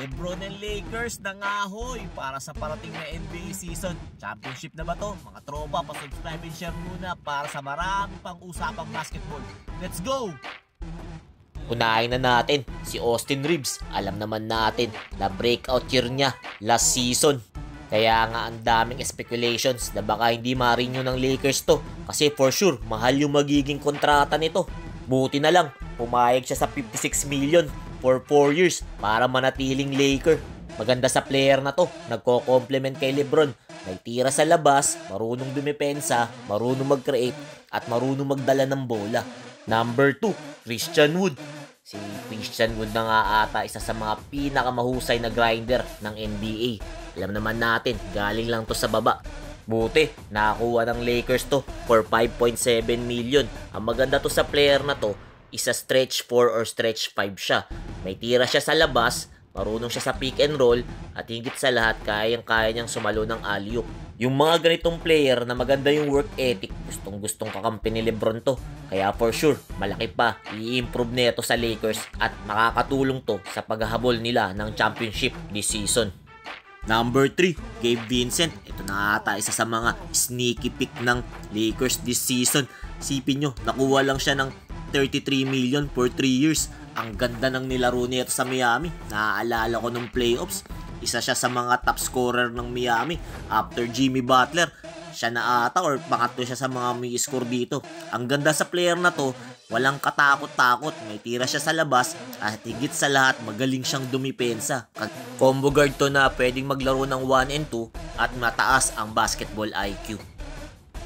Lebron and Lakers nangahoy para sa parating na NBA season. Championship na ba to? Mga tropa, pa-subscribe and share muna para sa marami pang usapang basketball. Let's go! Unahin na natin si Austin Reeves. Alam naman natin na breakout year niya last season. Kaya nga ang daming speculations na baka hindi ma-renew ng Lakers to. Kasi for sure, mahal yung magiging kontrata nito. Buti na lang, pumayag siya sa 56 million for 4 years para manatiling Laker. Maganda sa player na to, nagko-complement kay Lebron. May tira sa labas, marunong dumepensa, marunong mag-create, at marunong magdala ng bola. Number 2, Christian Wood. Si Christian Wood na nga ata isa sa mga pinakamahusay na grinder ng NBA. Alam naman natin, galing lang to sa baba. Buti, nakakuha ng Lakers to for 5.7 million. Ang maganda to sa player na to, isa stretch 4 or stretch 5 siya. May tira siya sa labas, marunong siya sa pick and roll, at higit sa lahat, kayang-kaya niyang sumalo ng alley-oop. Yung mga ganitong player na maganda yung work ethic, gustong-gustong kakampi ni Lebron to. Kaya for sure, malaki pa i-improve nito sa Lakers at makakatulong to sa paghahabol nila ng championship this season. Number 3, Gabe Vincent. Ito na ata isa sa mga sneaky pick ng Lakers this season. Sipin nyo, nakuha lang siya ng 33 million for 3 years. Ang ganda ng nilaro niya sa Miami. Naaalala ko nung playoffs. Isa siya sa mga top scorer ng Miami after Jimmy Butler. Siya na ata or pangatlo siya sa mga may score dito. Ang ganda sa player na to, walang katakot-takot. May tira siya sa labas at higit sa lahat, magaling siyang dumipensa. Combo guard to na pwedeng maglaro ng 1 and 2 at mataas ang basketball IQ.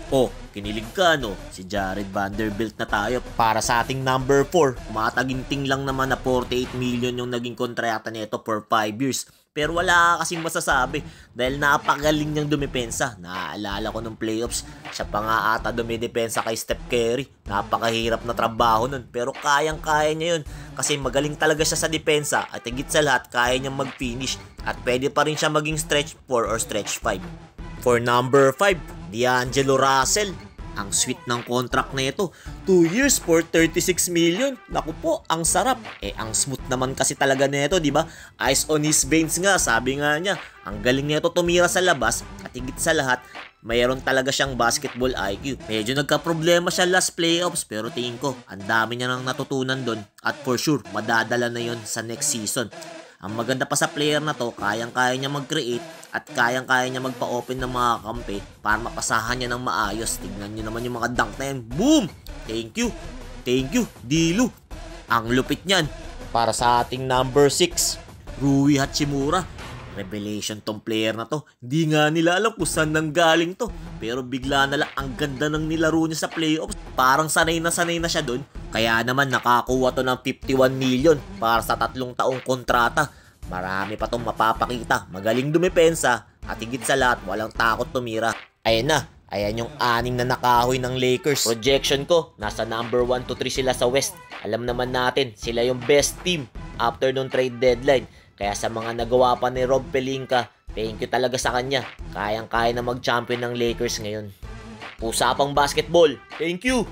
Oh, kinilig ka no? Si Jared Vanderbilt na tayo. Para sa ating number 4, mataginting lang naman na 48 million yung naging kontrata nito for 5 years. Pero wala kasing masasabi dahil napagaling niyang dumipensa. Naaalala ko nung playoffs, siya pa nga ata dumidepensa kay Steph Curry. Napakahirap na trabaho nun, pero kayang-kaya niya yun kasi magaling talaga siya sa depensa at higit sa lahat, kaya niyang mag-finish at pwede pa rin siya maging stretch 4 or stretch 5. For number 5, D'Angelo Russell. Ang sweet ng contract na ito. 2 years for 36 million. Naku po, ang sarap. Ang smooth naman kasi talaga nito, di ba? Ice on his veins nga, sabi nga niya. Ang galing nito tumira sa labas at higit sa lahat, mayroon talaga siyang basketball IQ. Medyo nagka-problema siya last playoffs pero tingin ko, ang dami niya nang natutunan doon at for sure, madadala na yon sa next season. Ang maganda pa sa player na to, kayang-kaya niya mag-create at kayang-kaya niya magpa-open ng mga kampe para mapasahan niya ng maayos. Tignan niyo naman yung mga dunk na yan. Boom! Thank you! Thank you, Dilu! Ang lupit niyan. Para sa ating number 6, Rui Hachimura. Revelation tong player na to. Hindi nga nila alam kung saan nanggaling to. Pero bigla na lang ang ganda ng nilaro niya sa playoffs. Parang sanay na siya doon. Kaya naman nakakuha to ng 51 million para sa 3 taong kontrata. Marami pa tong mapapakita. Magaling dumepensa at higit sa lahat walang takot tumira. Ayan na. Ayan yung 6 na nakahoy ng Lakers. Projection ko, nasa number 1 to 3 sila sa West. Alam naman natin, sila yung best team after nung trade deadline. Kaya sa mga nagawa pa ni Rob Pelinka, thank you talaga sa kanya. Kayang-kaya na mag-champion ng Lakers ngayon. Usapang basketball, thank you!